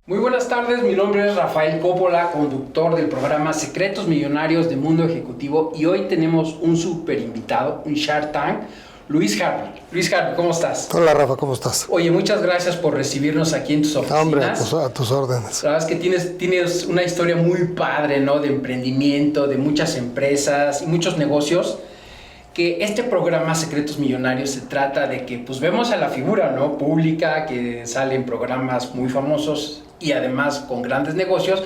Muy buenas tardes, mi nombre es Rafael Coppola, conductor del programa Secretos Millonarios de Mundo Ejecutivo, y hoy tenemos un súper invitado, un Shark Tank, Luis Harvey. Luis Harvey, ¿cómo estás? Hola Rafa, ¿cómo estás? Oye, muchas gracias por recibirnos aquí en tus oficinas. Hombre, a tus órdenes. La verdad es que tienes una historia muy padre, ¿no? De emprendimiento, de muchas empresas y muchos negocios. Que este programa Secretos Millonarios se trata de que pues vemos a la figura, ¿no? Pública, que sale en programas muy famosos y además con grandes negocios,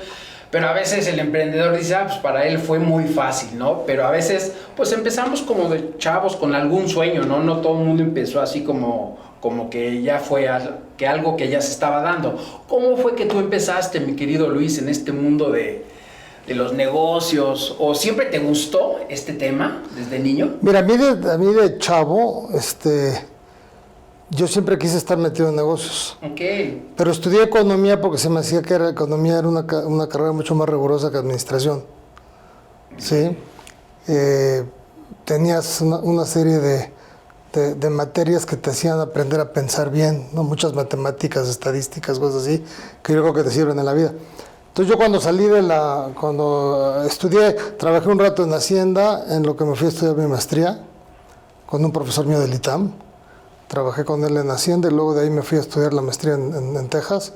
pero a veces el emprendedor dice, pues para él fue muy fácil, ¿no? Pero a veces pues empezamos como de chavos con algún sueño, ¿no? No todo el mundo empezó así como que ya fue algo que ya se estaba dando. ¿Cómo fue que tú empezaste, mi querido Luis, en este mundo de los negocios? ¿O siempre te gustó este tema desde niño? Mira, a mí de chavo, yo siempre quise estar metido en negocios. Ok. Pero estudié economía porque se me hacía que economía era una carrera mucho más rigurosa que administración. ¿Sí? Tenías una serie de materias que te hacían aprender a pensar bien, ¿no? Muchas matemáticas, estadísticas, cosas así, que yo creo que te sirven en la vida. Entonces yo cuando estudié, trabajé un rato en Hacienda, en lo que me fui a estudiar mi maestría, con un profesor mío del ITAM. Trabajé con él en Hacienda y luego de ahí me fui a estudiar la maestría en Texas.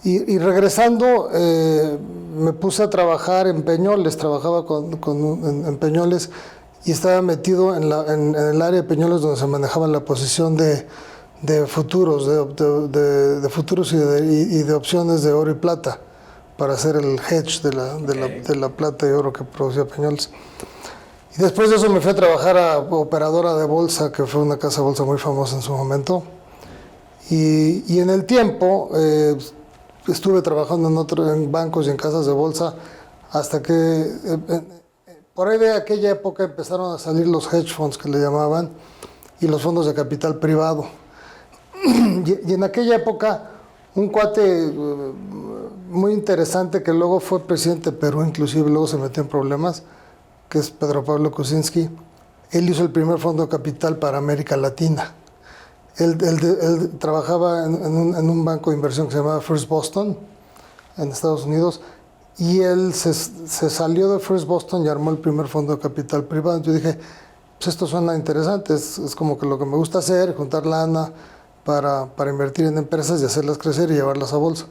Y regresando, me puse a trabajar en Peñoles, trabajaba en Peñoles y estaba metido en el área de Peñoles donde se manejaba la posición de futuros, de futuros y de opciones de oro y plata, para hacer el hedge de la plata y oro que producía Peñoles. Y después de eso me fui a trabajar a operadora de bolsa, que fue una casa de bolsa muy famosa en su momento. Y en el tiempo estuve trabajando en bancos y en casas de bolsa hasta que por ahí de aquella época empezaron a salir los hedge funds, que le llamaban, y los fondos de capital privado. Y en aquella época un cuate muy interesante que luego fue presidente de Perú, inclusive luego se metió en problemas, que es Pedro Pablo Kuczynski. Él hizo el primer fondo de capital para América Latina. Él trabajaba en un banco de inversión que se llamaba First Boston, en Estados Unidos, y él se salió de First Boston y armó el primer fondo de capital privado. Entonces dije, pues esto suena interesante, es como que lo que me gusta hacer, juntar lana para invertir en empresas y hacerlas crecer y llevarlas a bolsa.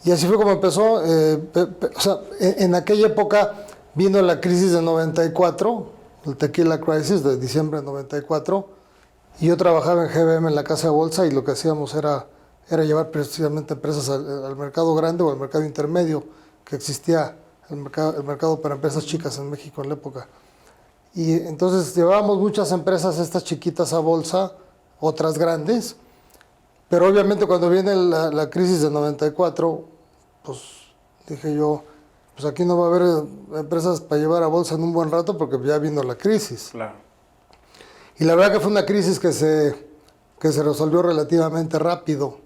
Y así fue como empezó. O sea, en aquella época vino la crisis de 94, el Tequila Crisis de diciembre de 94, y yo trabajaba en GBM en la casa de bolsa y lo que hacíamos era llevar precisamente empresas al mercado grande o al mercado intermedio que existía, el mercado para empresas chicas en México en la época. Y entonces llevábamos muchas empresas estas chiquitas a bolsa, otras grandes, pero obviamente cuando viene la crisis de 94, pues dije yo, pues aquí no va a haber empresas para llevar a bolsa en un buen rato porque ya vino la crisis. Claro. Y la verdad que fue una crisis que se resolvió relativamente rápido.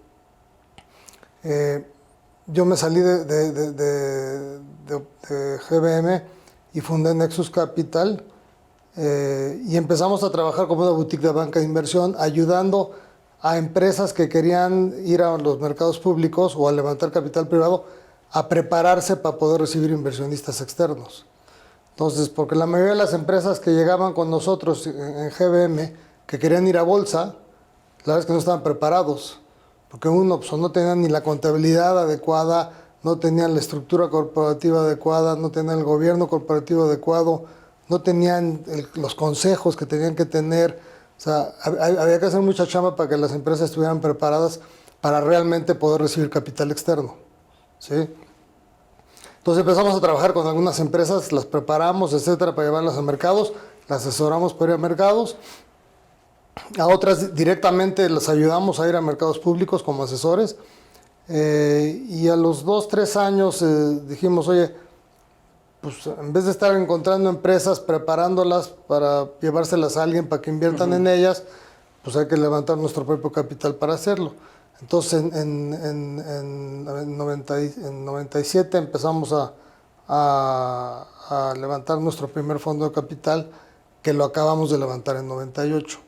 Yo me salí de GBM y fundé Nexus Capital y empezamos a trabajar como una boutique de banca de inversión, ayudando a empresas que querían ir a los mercados públicos o a levantar capital privado a prepararse para poder recibir inversionistas externos. Entonces, porque la mayoría de las empresas que llegaban con nosotros en GBM, que querían ir a bolsa, la verdad es que no estaban preparados, porque uno pues, no tenían ni la contabilidad adecuada, no tenían la estructura corporativa adecuada, no tenían el gobierno corporativo adecuado, no tenían los consejos que tenían que tener. O sea, había que hacer mucha chamba para que las empresas estuvieran preparadas para realmente poder recibir capital externo, ¿sí? Entonces empezamos a trabajar con algunas empresas, las preparamos, etcétera, para llevarlas a mercados, las asesoramos para ir a mercados. A otras directamente las ayudamos a ir a mercados públicos como asesores. Y a los 2, 3 años dijimos, oye, pues en vez de estar encontrando empresas, preparándolas para llevárselas a alguien para que inviertan en ellas, pues hay que levantar nuestro propio capital para hacerlo. Entonces en 97 empezamos a levantar nuestro primer fondo de capital, que lo acabamos de levantar en 98.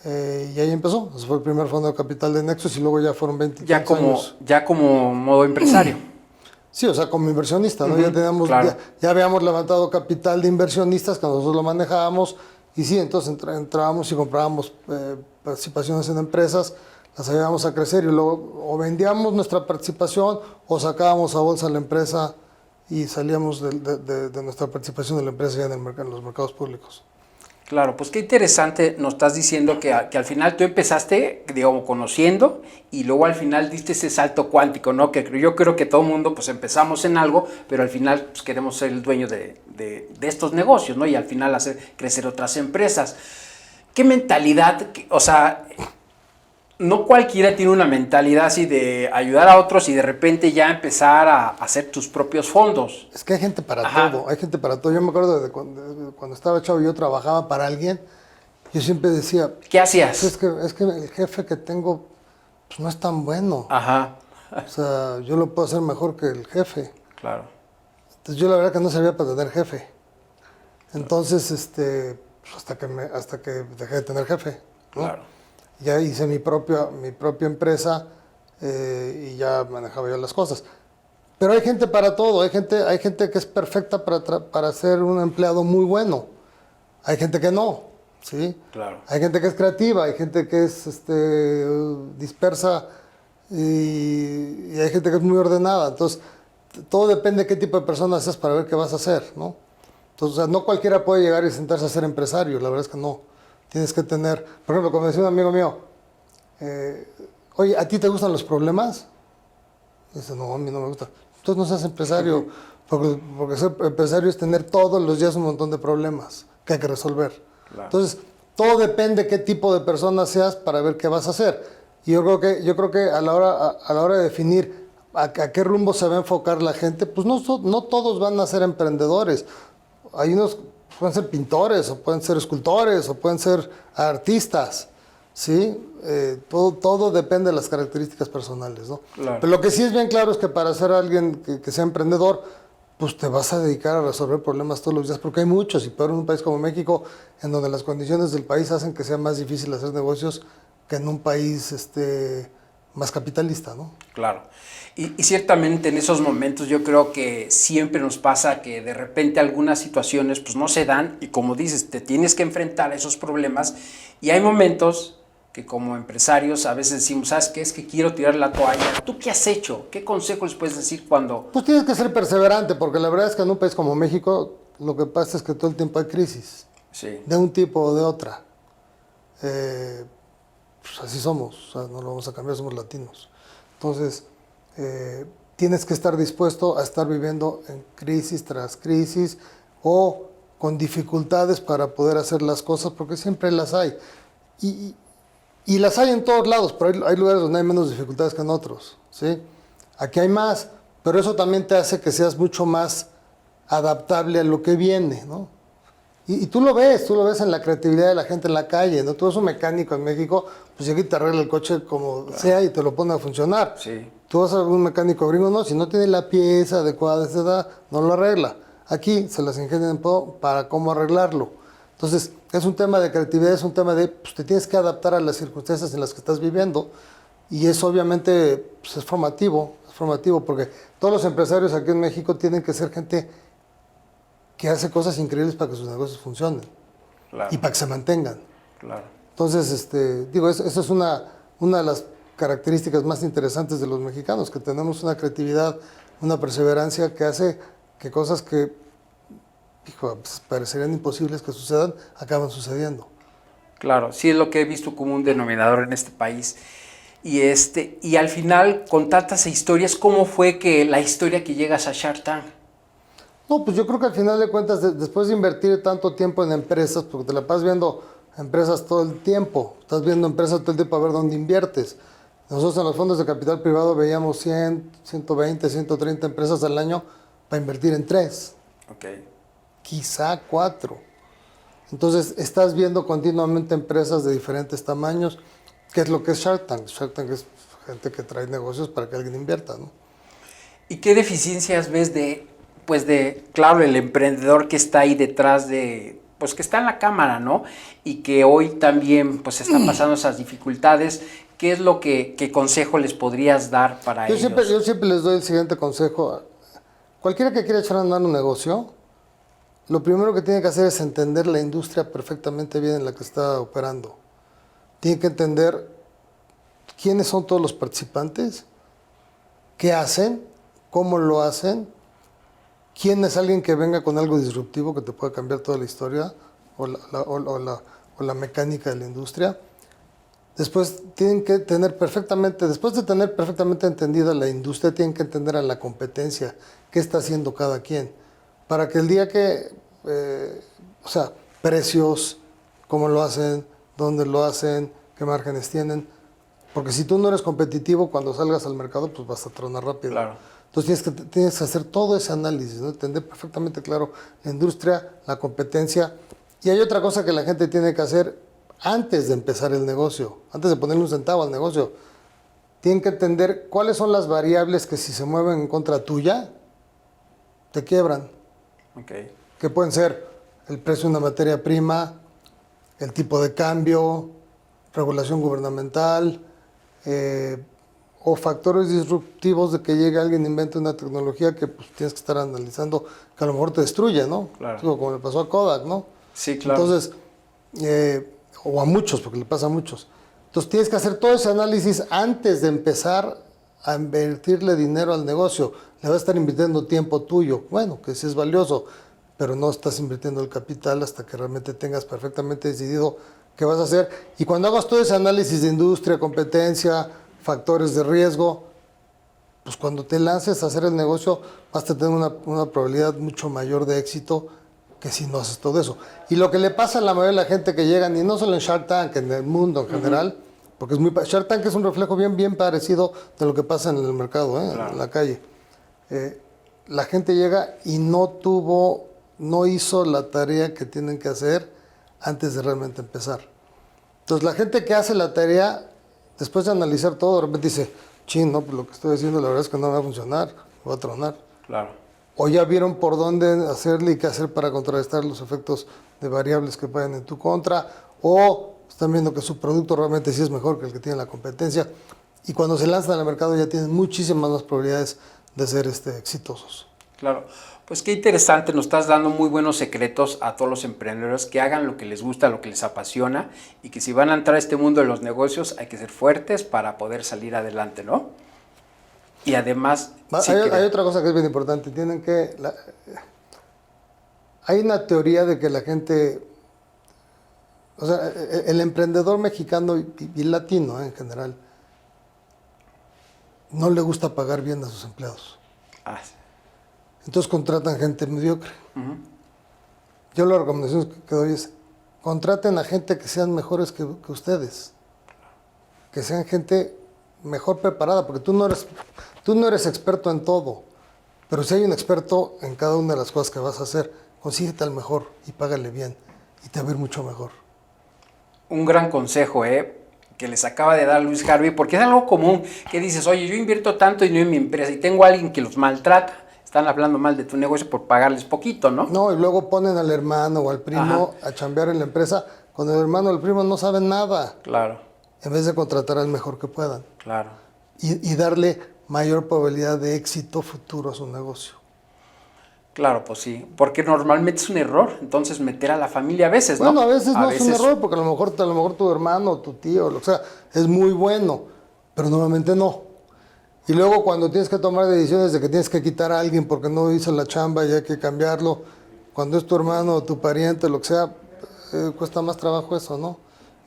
Y ahí empezó. Ese fue el primer fondo de capital de Nexus y luego ya fueron 20 años. Ya como modo empresario. Sí, o sea, como inversionista, ¿no? Ya teníamos, claro. ya habíamos levantado capital de inversionistas que nosotros lo manejábamos y sí, entonces entrábamos y comprábamos participaciones en empresas, las ayudábamos a crecer y luego o vendíamos nuestra participación o sacábamos a bolsa la empresa y salíamos de nuestra participación de la empresa ya en los mercados públicos. Claro, pues qué interesante nos estás diciendo que al final tú empezaste, digamos, conociendo y luego al final diste ese salto cuántico, ¿no? Que yo creo que todo el mundo pues empezamos en algo, pero al final pues queremos ser el dueño de estos negocios, ¿no? Y al final hacer crecer otras empresas. ¿Qué mentalidad, o sea, no cualquiera tiene una mentalidad así de ayudar a otros y de repente ya empezar a hacer tus propios fondos? Es que hay gente para todo, hay gente para todo. Yo me acuerdo de cuando estaba chavo y yo trabajaba para alguien, yo siempre decía, ¿Qué hacías? es que el jefe que tengo pues, no es tan bueno. Ajá. O sea, yo lo puedo hacer mejor que el jefe. Claro. Entonces yo la verdad que no sabía para tener jefe. Entonces, pues, hasta que dejé de tener jefe, ¿no? Claro. Ya hice mi propia empresa y ya manejaba yo las cosas. Pero hay gente para todo, hay gente que es perfecta para ser un empleado muy bueno. Hay gente que no, ¿sí? Claro. Hay gente que es creativa, hay gente que es dispersa y hay gente que es muy ordenada. Entonces, todo depende de qué tipo de persona seas para ver qué vas a hacer, ¿no? Entonces, o sea, no cualquiera puede llegar y sentarse a ser empresario, la verdad es que no. Tienes que tener, por ejemplo, como decía un amigo mío, oye, ¿a ti te gustan los problemas? Dice, no, a mí no me gusta. Entonces no seas empresario, porque ser empresario es tener todos los días un montón de problemas que hay que resolver. Claro. Entonces, todo depende de qué tipo de persona seas para ver qué vas a hacer. Y yo creo que a la hora de definir a qué rumbo se va a enfocar la gente, pues no todos van a ser emprendedores. Hay unos pueden ser pintores, o pueden ser escultores, o pueden ser artistas, ¿sí? Todo depende de las características personales, ¿no? Claro. Pero lo que sí es bien claro es que para ser alguien que sea emprendedor, pues te vas a dedicar a resolver problemas todos los días, porque hay muchos, y peor en un país como México, en donde las condiciones del país hacen que sea más difícil hacer negocios que en un país más capitalista, ¿no? Claro. Y ciertamente en esos momentos yo creo que siempre nos pasa que de repente algunas situaciones pues no se dan y como dices, te tienes que enfrentar a esos problemas y hay momentos que como empresarios a veces decimos, ¿sabes qué? Es que quiero tirar la toalla. ¿Tú qué has hecho? ¿Qué consejo les puedes decir cuando...? Pues tienes que ser perseverante, porque la verdad es que en un país como México lo que pasa es que todo el tiempo hay crisis, Sí. de un tipo o de otra. Pues así somos, o sea, no lo vamos a cambiar, somos latinos. Entonces, tienes que estar dispuesto a estar viviendo en crisis tras crisis o con dificultades para poder hacer las cosas, porque siempre las hay. Y las hay en todos lados, pero hay lugares donde hay menos dificultades que en otros, ¿sí? Aquí hay más, pero eso también te hace que seas mucho más adaptable a lo que viene, ¿no? Y tú lo ves en la creatividad de la gente en la calle, ¿no? Tú eres un mecánico en México, pues llega y te arregla el coche como sea y te lo pone a funcionar. Sí. Tú vas a un mecánico gringo, no, si no tiene la pieza adecuada, no lo arregla. Aquí se las ingenian para cómo arreglarlo. Entonces, es un tema de creatividad, es un tema de, pues te tienes que adaptar a las circunstancias en las que estás viviendo y eso obviamente pues, es formativo porque todos los empresarios aquí en México tienen que ser gente que hace cosas increíbles para que sus negocios funcionen. Claro. Y para que se mantengan. Claro. Entonces, esa es una de las características más interesantes de los mexicanos, que tenemos una creatividad, una perseverancia que hace que cosas que pues, parecerían imposibles que sucedan, acaban sucediendo. Claro, sí es lo que he visto como un denominador en este país. Y al final, con tantas historias, ¿cómo fue que la historia que llegas a Shark Tank? No, pues yo creo que al final de cuentas, después de invertir tanto tiempo en empresas, porque te la pasas viendo empresas todo el tiempo, estás viendo empresas todo el tiempo a ver dónde inviertes. Nosotros en los fondos de capital privado veíamos 100, 120, 130 empresas al año para invertir en 3. Okay. Quizá 4. Entonces, estás viendo continuamente empresas de diferentes tamaños. ¿Qué es lo que es Shark Tank? Shark Tank es gente que trae negocios para que alguien invierta, ¿no? ¿Y qué deficiencias ves claro, el emprendedor que está ahí detrás de pues que está en la cámara, ¿no? Y que hoy también pues están pasando esas dificultades. ¿Qué es lo qué consejo les podrías dar para ellos? Yo siempre les doy el siguiente consejo. Cualquiera que quiera echar a andar un negocio, lo primero que tiene que hacer es entender la industria perfectamente bien en la que está operando. Tiene que entender quiénes son todos los participantes, qué hacen, cómo lo hacen, quién es alguien que venga con algo disruptivo que te pueda cambiar toda la historia o la mecánica de la industria. Después tienen que tener después de tener perfectamente entendida la industria, tienen que entender a la competencia, qué está haciendo cada quien, para que el día que, precios, cómo lo hacen, dónde lo hacen, qué márgenes tienen, porque si tú no eres competitivo, cuando salgas al mercado, pues vas a tronar rápido. Claro. Entonces tienes que hacer todo ese análisis, ¿no? Entender perfectamente claro la industria, la competencia, y hay otra cosa que la gente tiene que hacer antes de empezar el negocio, antes de ponerle un centavo al negocio. Tienen que entender cuáles son las variables que si se mueven en contra tuya, te quiebran. Okay. Que pueden ser el precio de una materia prima, el tipo de cambio, regulación gubernamental, o factores disruptivos de que llegue alguien e invente una tecnología que pues, tienes que estar analizando, que a lo mejor te destruye, ¿no? Claro. Como le pasó a Kodak, ¿no? Sí, claro. Entonces, o a muchos, porque le pasa a muchos. Entonces tienes que hacer todo ese análisis antes de empezar a invertirle dinero al negocio. Le vas a estar invirtiendo tiempo tuyo, bueno, que sí es valioso, pero no estás invirtiendo el capital hasta que realmente tengas perfectamente decidido qué vas a hacer. Y cuando hagas todo ese análisis de industria, competencia, factores de riesgo, pues cuando te lances a hacer el negocio vas a tener una probabilidad mucho mayor de éxito que si no haces todo eso. Y lo que le pasa a la mayoría de la gente que llegan, y no solo en Shark Tank, en el mundo en general, porque Shark Tank es un reflejo bien parecido de lo que pasa en el mercado, claro, en la calle. La gente llega y no hizo la tarea que tienen que hacer antes de realmente empezar. Entonces la gente que hace la tarea, después de analizar todo, de repente dice, no, pues lo que estoy haciendo la verdad es que no va a funcionar, va a tronar. Claro. O ya vieron por dónde hacerle y qué hacer para contrarrestar los efectos de variables que vayan en tu contra, o están viendo que su producto realmente sí es mejor que el que tiene la competencia, y cuando se lanzan al mercado ya tienen muchísimas más probabilidades de ser exitosos. Claro, pues qué interesante, nos estás dando muy buenos secretos a todos los emprendedores que hagan lo que les gusta, lo que les apasiona, y que si van a entrar a este mundo de los negocios hay que ser fuertes para poder salir adelante, ¿no? Y además... Hay otra cosa que es bien importante. Hay una teoría de que la gente... O sea, el emprendedor mexicano y latino en general no le gusta pagar bien a sus empleados. Entonces contratan gente mediocre. Yo la recomendación que doy es contraten a gente que sean mejores que ustedes. Que sean gente mejor preparada, porque tú no eres experto en todo, pero si hay un experto en cada una de las cosas que vas a hacer, consíguete al mejor y págale bien y te va a ir mucho mejor. Un gran consejo, que les acaba de dar Luis Harvey, porque es algo común que dices, oye, yo invierto tanto dinero en mi empresa y tengo a alguien que los maltrata, están hablando mal de tu negocio por pagarles poquito, ¿no? No, y luego ponen al hermano o al primo a chambear en la empresa, cuando el hermano o el primo no saben nada. Claro. En vez de contratar al mejor que puedan. Claro. Y darle mayor probabilidad de éxito futuro a su negocio. Claro, pues sí, porque normalmente es un error, entonces meter a la familia a veces, ¿no? Bueno, a veces no es un error, porque a lo mejor tu hermano o tu tío, o sea, es muy bueno, pero normalmente no. Y luego cuando tienes que tomar decisiones de que tienes que quitar a alguien porque no hizo la chamba y hay que cambiarlo, cuando es tu hermano o tu pariente, lo que sea, cuesta más trabajo eso, ¿no?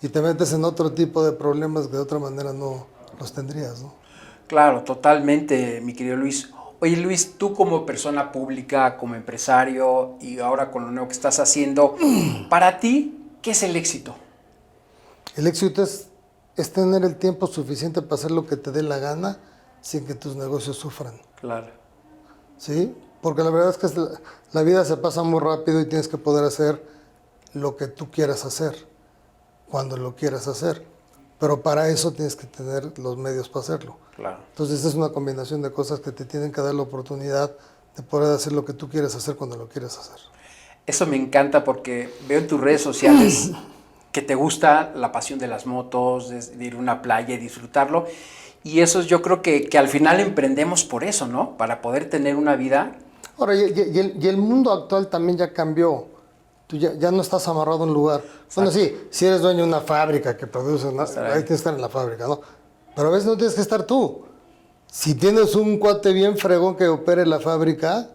Y te metes en otro tipo de problemas que de otra manera no los tendrías, ¿no? Claro, totalmente, mi querido Luis. Oye, Luis, tú como persona pública, como empresario y ahora con lo nuevo que estás haciendo, para ti, ¿qué es el éxito? El éxito es tener el tiempo suficiente para hacer lo que te dé la gana sin que tus negocios sufran. Claro. ¿Sí? Porque la verdad es que la vida se pasa muy rápido y tienes que poder hacer lo que tú quieras hacer, cuando lo quieras hacer. Pero para eso tienes que tener los medios para hacerlo. Claro. Entonces es una combinación de cosas que te tienen que dar la oportunidad de poder hacer lo que tú quieres hacer cuando lo quieres hacer. Eso me encanta porque veo en tus redes sociales que te gusta la pasión de las motos, de ir a una playa y disfrutarlo. Y eso yo creo que al final emprendemos por eso, ¿no? Para poder tener una vida. Ahora, y el mundo actual también ya cambió. Tú ya no estás amarrado a un lugar. Exacto. Bueno, sí, si eres dueño de una fábrica que produce, ¿no? Ahí tienes que estar en la fábrica, ¿no? Pero a veces no tienes que estar tú. Si tienes un cuate bien fregón que opere la fábrica,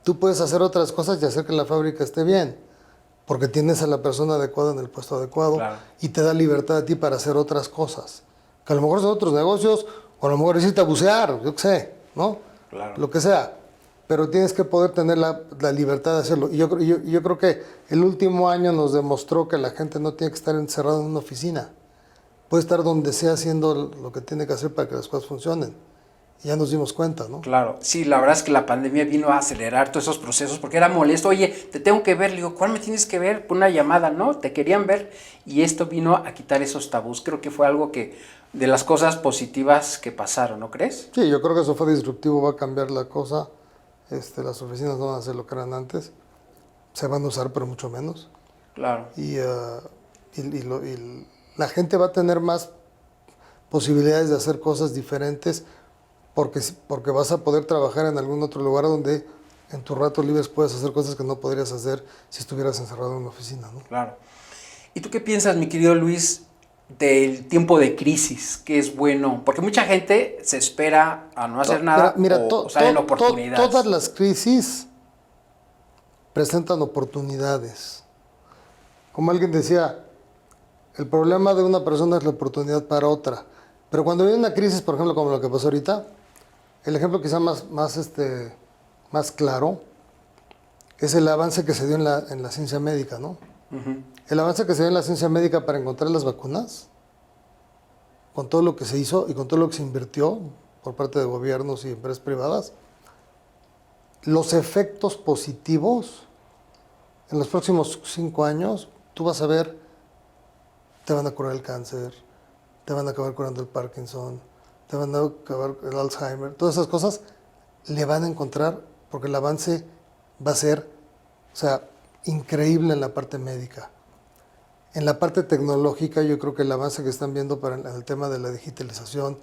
tú puedes hacer otras cosas y hacer que la fábrica esté bien. Porque tienes a la persona adecuada en el puesto adecuado, Claro. y te da libertad a ti para hacer otras cosas. Que a lo mejor son otros negocios, o a lo mejor es irte a bucear, yo qué sé, ¿no? Claro. Lo que sea. Pero tienes que poder tener la libertad de hacerlo. Y yo creo que el último año nos demostró que la gente no tiene que estar encerrada en una oficina. Puede estar donde sea haciendo lo que tiene que hacer para que las cosas funcionen. Y ya nos dimos cuenta, ¿no? Claro, sí, la verdad es que la pandemia vino a acelerar todos esos procesos porque era molesto. Oye, te tengo que ver. Le digo, ¿cuál me tienes que ver? Por una llamada, ¿no? Te querían ver y esto vino a quitar esos tabús. Creo que fue algo de las cosas positivas que pasaron, ¿no crees? Sí, yo creo que eso fue disruptivo, va a cambiar la cosa. Las oficinas no van a ser lo que eran antes. Se van a usar, pero mucho menos. Claro. Y la gente va a tener más posibilidades de hacer cosas diferentes porque vas a poder trabajar en algún otro lugar donde en tus ratos libres puedes hacer cosas que no podrías hacer si estuvieras encerrado en una oficina, ¿no? Claro. ¿Y tú qué piensas, mi querido Luis, del tiempo de crisis? ¿Qué es bueno? Porque mucha gente se espera a no hacer nada o salen oportunidades. Todas las crisis presentan oportunidades. Como alguien decía, el problema de una persona es la oportunidad para otra. Pero cuando viene una crisis, por ejemplo, como lo que pasó ahorita, el ejemplo quizá más claro es el avance que se dio en la ciencia médica, ¿no? Uh-huh. El avance que se dio en la ciencia médica para encontrar las vacunas, con todo lo que se hizo y con todo lo que se invirtió por parte de gobiernos y empresas privadas, los efectos positivos en los próximos 5 años, tú vas a ver, te van a curar el cáncer, te van a acabar curando el Parkinson, te van a acabar el Alzheimer, todas esas cosas le van a encontrar porque el avance va a ser, increíble en la parte médica. En la parte tecnológica, yo creo que el avance que están viendo en el tema de la digitalización,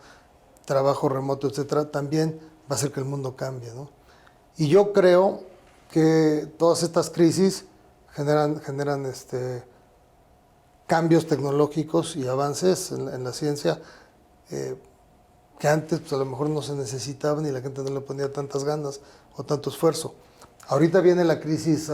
trabajo remoto, etcétera, también va a hacer que el mundo cambie, ¿no? Y yo creo que todas estas crisis generan cambios tecnológicos y avances en la ciencia que antes pues, a lo mejor no se necesitaban y la gente no le ponía tantas ganas o tanto esfuerzo. Ahorita viene la crisis,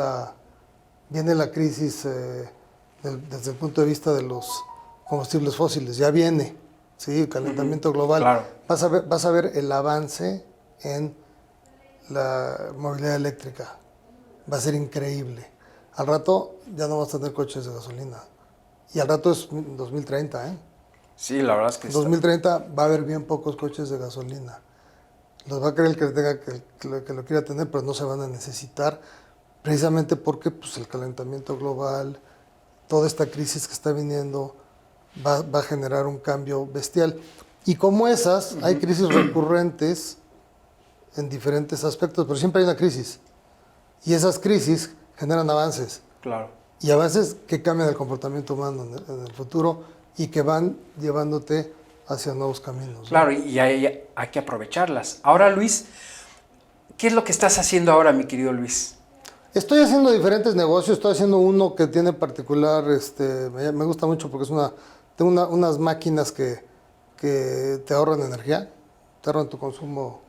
desde el punto de vista de los combustibles fósiles, ya viene, ¿sí? El calentamiento global. Claro. Vas a ver el avance en la movilidad eléctrica. Va a ser increíble. Al rato ya no vas a tener coches de gasolina. Y al rato es 2030, ¿eh? Sí, la verdad es que En 2030 va a haber bien pocos coches de gasolina. Los va a querer que lo quiera tener, pero no se van a necesitar, precisamente porque pues, el calentamiento global, toda esta crisis que está viniendo, va a generar un cambio bestial. Y como esas, hay crisis recurrentes en diferentes aspectos, pero siempre hay una crisis. Y esas crisis generan avances. Claro. Y avances que cambian el comportamiento humano en el futuro y que van llevándote hacia nuevos caminos, ¿no? Claro, y hay que aprovecharlas. Ahora, Luis, ¿qué es lo que estás haciendo ahora, mi querido Luis? Estoy haciendo diferentes negocios. Estoy haciendo uno que tiene particular, me gusta mucho porque tengo unas máquinas que te ahorran energía, te ahorran tu consumo,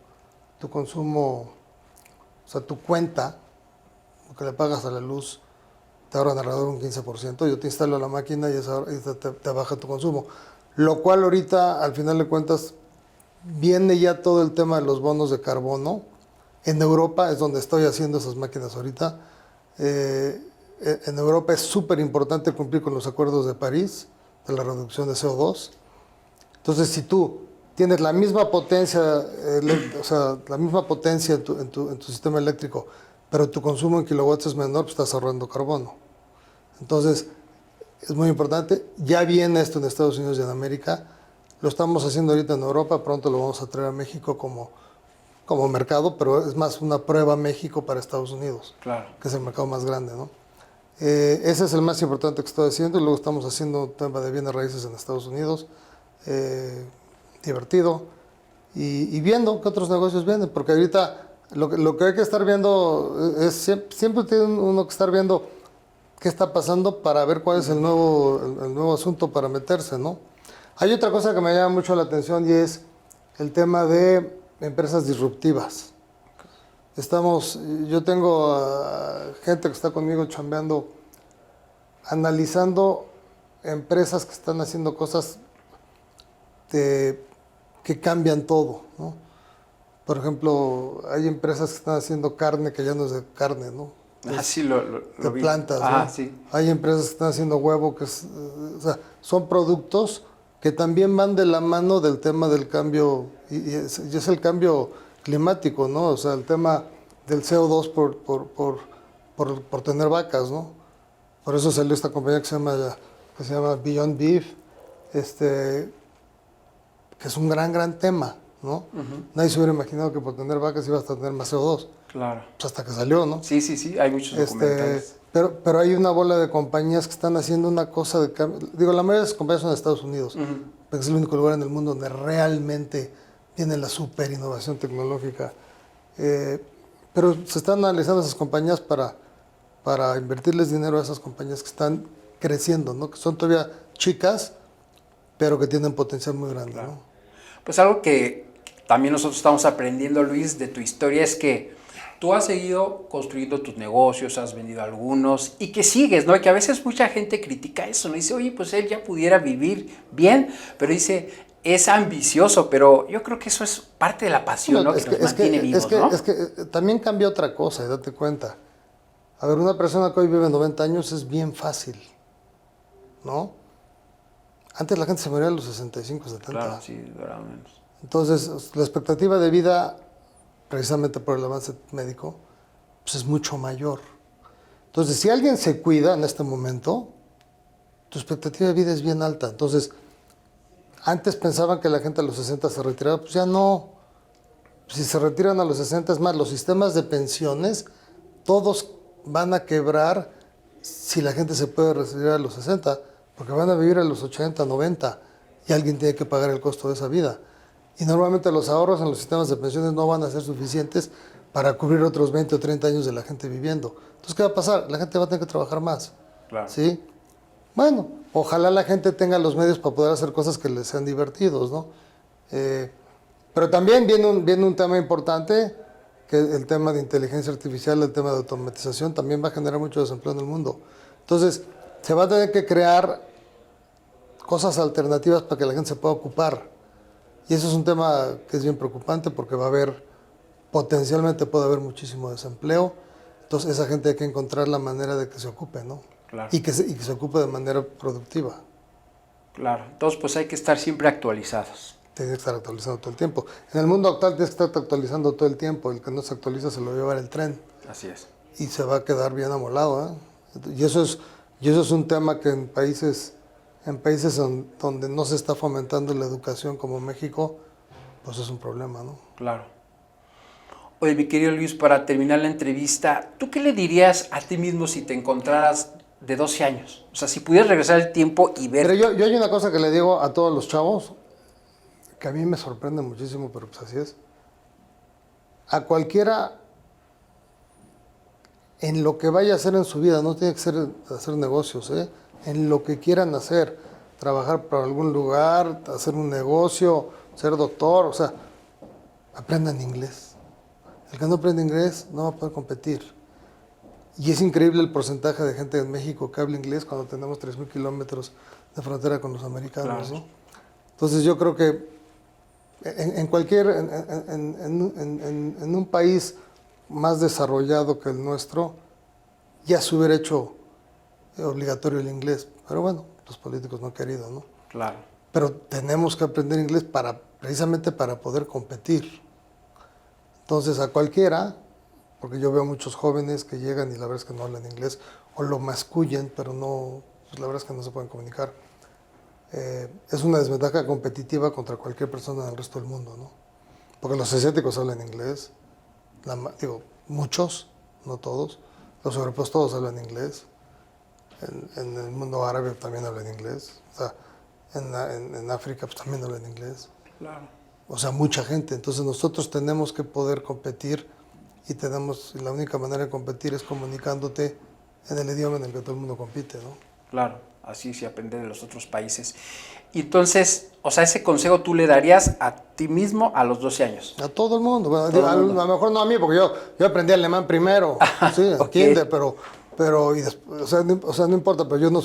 o sea, tu cuenta, lo que le pagas a la luz, te ahorran alrededor de un 15%. Yo te instalo la máquina y te baja tu consumo. Lo cual ahorita, al final de cuentas, viene ya todo el tema de los bonos de carbono. En Europa es donde estoy haciendo esas máquinas ahorita. En Europa es súper importante cumplir con los acuerdos de París, de la reducción de CO2. Entonces, si tú tienes la misma potencia, la misma potencia en tu sistema eléctrico, pero tu consumo en kilowatts es menor, pues estás ahorrando carbono. Entonces, es muy importante. Ya viene esto en Estados Unidos y en América. Lo estamos haciendo ahorita en Europa, pronto lo vamos a traer a México como mercado, pero es más una prueba México para Estados Unidos, Claro. que es el mercado más grande, ¿no? Ese es el más importante que estoy haciendo y luego estamos haciendo un tema de bienes raíces en Estados Unidos, divertido, y viendo qué otros negocios vienen, porque ahorita lo que hay que estar viendo es siempre tiene uno que estar viendo qué está pasando para ver cuál es el nuevo asunto para meterse, ¿no? Hay otra cosa que me llama mucho la atención y es el tema de empresas disruptivas. Yo tengo gente que está conmigo chambeando, analizando empresas que están haciendo cosas que cambian todo, ¿no? Por ejemplo, hay empresas que están haciendo carne que ya no es de carne, ¿no? Sí, De vi. plantas, Ah, ¿no? sí. Hay empresas que están haciendo huevo, o sea, son productos que también van de la mano del tema del cambio, y es el cambio climático, ¿no? O sea, el tema del CO2 por tener vacas, ¿no? Por eso salió esta compañía que se llama Beyond Beef, que es un gran tema, ¿no? Nadie se hubiera imaginado que por tener vacas ibas a tener más CO2. Claro. Pues hasta que salió, ¿no? Sí, hay muchos documentales. Pero hay una bola de compañías que están haciendo una cosa de cambio. Digo, la mayoría de las compañías son de Estados Unidos, porque es el único lugar en el mundo donde realmente viene la super innovación tecnológica. Pero se están analizando esas compañías para invertirles dinero a esas compañías que están creciendo, ¿no? Que son todavía chicas, pero que tienen potencial muy grande, Claro. ¿no? Pues algo que también nosotros estamos aprendiendo, Luis, de tu historia es que tú has seguido construyendo tus negocios, has vendido algunos y que sigues, ¿no? Y que a veces mucha gente critica eso, ¿no? Dice, oye, pues él ya pudiera vivir bien, pero dice, es ambicioso, pero yo creo que eso es parte de la pasión, ¿no? Que nos mantiene vivos, ¿no? Es que también cambia otra cosa, y date cuenta. A ver, una persona que hoy vive 90 años es bien fácil, ¿no? Antes la gente se moría a los 65, 70. Claro, sí, duraba menos. Entonces, la expectativa de vida, precisamente por el avance médico, pues es mucho mayor. Entonces, si alguien se cuida en este momento, tu expectativa de vida es bien alta. Entonces, antes pensaban que la gente a los 60 se retiraba, pues ya no. Si se retiran a los 60, es más, los sistemas de pensiones, todos van a quebrar si la gente se puede retirar a los 60, porque van a vivir a los 80, 90, y alguien tiene que pagar el costo de esa vida. Y normalmente los ahorros en los sistemas de pensiones no van a ser suficientes para cubrir otros 20 o 30 años de la gente viviendo. Entonces, ¿qué va a pasar? La gente va a tener que trabajar más. Claro. ¿Sí? Bueno, ojalá la gente tenga los medios para poder hacer cosas que les sean divertidos, ¿no? Pero también viene un tema importante, que el tema de inteligencia artificial, el tema de automatización, también va a generar mucho desempleo en el mundo. Entonces, se va a tener que crear cosas alternativas para que la gente se pueda ocupar. Y eso es un tema que es bien preocupante porque potencialmente puede haber muchísimo desempleo. Entonces, esa gente hay que encontrar la manera de que se ocupe, ¿no? Claro. Y que se ocupe de manera productiva. Claro. Entonces, pues hay que estar siempre actualizados. Tienes que estar actualizando todo el tiempo. En el mundo actual tienes que estar actualizando todo el tiempo. El que no se actualiza se lo va a llevar el tren. Así es. Y se va a quedar bien amolado, ¿eh? Y eso es un tema que en países donde no se está fomentando la educación como México, pues es un problema, ¿no? Claro. Oye, mi querido Luis, para terminar la entrevista, ¿tú qué le dirías a ti mismo si te encontraras de 12 años? O sea, si pudieras regresar el tiempo y ver... Pero yo hay una cosa que le digo a todos los chavos, que a mí me sorprende muchísimo, pero pues así es. A cualquiera, en lo que vaya a hacer en su vida, no tiene que ser hacer negocios, ¿eh? En lo que quieran hacer, trabajar para algún lugar, hacer un negocio, ser doctor, o sea, aprendan inglés. El que no aprende inglés no va a poder competir. Y es increíble el porcentaje de gente en México que habla inglés cuando tenemos 3,000 kilómetros de frontera con los americanos, Claro. ¿no? Entonces yo creo que en un país más desarrollado que el nuestro, ya se hubiera hecho obligatorio el inglés. Pero bueno, los políticos no han querido, ¿no? Claro. Pero tenemos que aprender inglés precisamente para poder competir. Entonces, a cualquiera, porque yo veo muchos jóvenes que llegan y la verdad es que no hablan inglés, o lo mascullen, pero no, pues la verdad es que no se pueden comunicar. Es una desventaja competitiva contra cualquier persona del resto del mundo, ¿no? Porque los asiáticos hablan inglés, muchos, no todos, los europeos todos hablan inglés, en el mundo árabe también hablan inglés. O sea, en África pues, también hablan inglés. Claro. O sea, mucha gente. Entonces nosotros tenemos que poder competir y la única manera de competir es comunicándote en el idioma en el que todo el mundo compite, ¿no? Claro, así se aprende de los otros países. Y entonces, o sea, ese consejo tú le darías a ti mismo a los 12 años. A todo el mundo. Bueno, Todo a el mundo. lo mejor no a mí, porque yo aprendí alemán primero, sí, en Ok. kinder, pero y después, o sea, no importa, pero yo no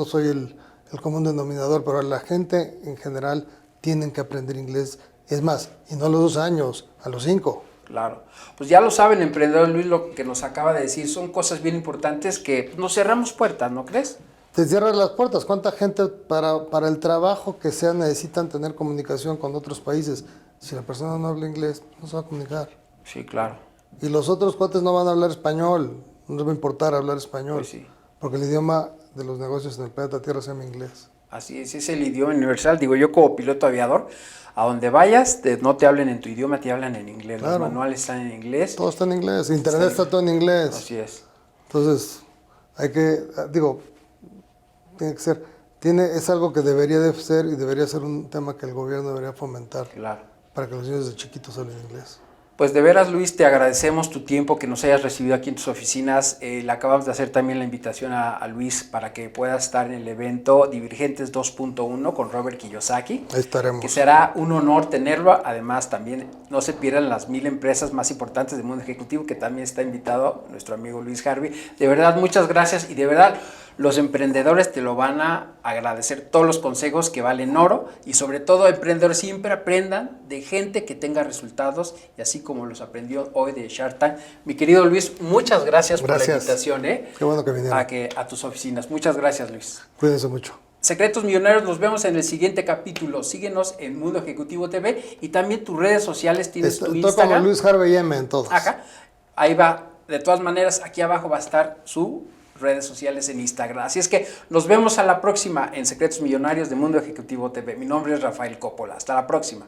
soy el común denominador, pero la gente en general tienen que aprender inglés. Es más, y no a los 2 años, a los 5. Claro. Pues ya lo saben, emprendedor Luis, lo que nos acaba de decir, son cosas bien importantes que nos cerramos puertas, ¿no crees? Te cierras las puertas. ¿Cuánta gente para el trabajo que sea necesitan tener comunicación con otros países? Si la persona no habla inglés, no se va a comunicar. Sí, claro. Y los otros cuates no van a hablar español, no les va a importar hablar español. Pues sí. Porque el idioma de los negocios en el planeta Tierra se llama inglés. Así es el idioma universal. Digo, yo como piloto aviador, a donde vayas, no te hablen en tu idioma, te hablan en inglés. Claro. Los manuales están en inglés. Todo está en inglés, internet está todo en inglés. Así es. Entonces, tiene que ser, es algo que debería de ser y debería ser un tema que el gobierno debería fomentar Claro. para que los niños de chiquitos hablen inglés. Pues de veras, Luis, te agradecemos tu tiempo, que nos hayas recibido aquí en tus oficinas. Le acabamos de hacer también la invitación a Luis para que pueda estar en el evento Divergentes 2.1 con Robert Kiyosaki. Ahí estaremos. Que será un honor tenerlo. Además, también no se pierdan las 1000 empresas más importantes del mundo ejecutivo, que también está invitado nuestro amigo Luis Harvey. De verdad, muchas gracias y de verdad, los emprendedores te lo van a agradecer, todos los consejos que valen oro, y sobre todo, emprendedores, siempre aprendan de gente que tenga resultados, y así como los aprendió hoy de Shark Tank. Mi querido Luis, muchas gracias por la invitación, Qué bueno que vinieron. a tus oficinas. Muchas gracias, Luis. Cuídense mucho. Secretos Millonarios, nos vemos en el siguiente capítulo. Síguenos en Mundo Ejecutivo TV y también tus redes sociales. Tienes tu Estoy Instagram. como Luis Harvey M en todas. Acá, ahí va. De todas maneras, aquí abajo va a estar sus redes sociales en Instagram. Así es que nos vemos a la próxima en Secretos Millonarios de Mundo Ejecutivo TV. Mi nombre es Rafael Coppola. Hasta la próxima.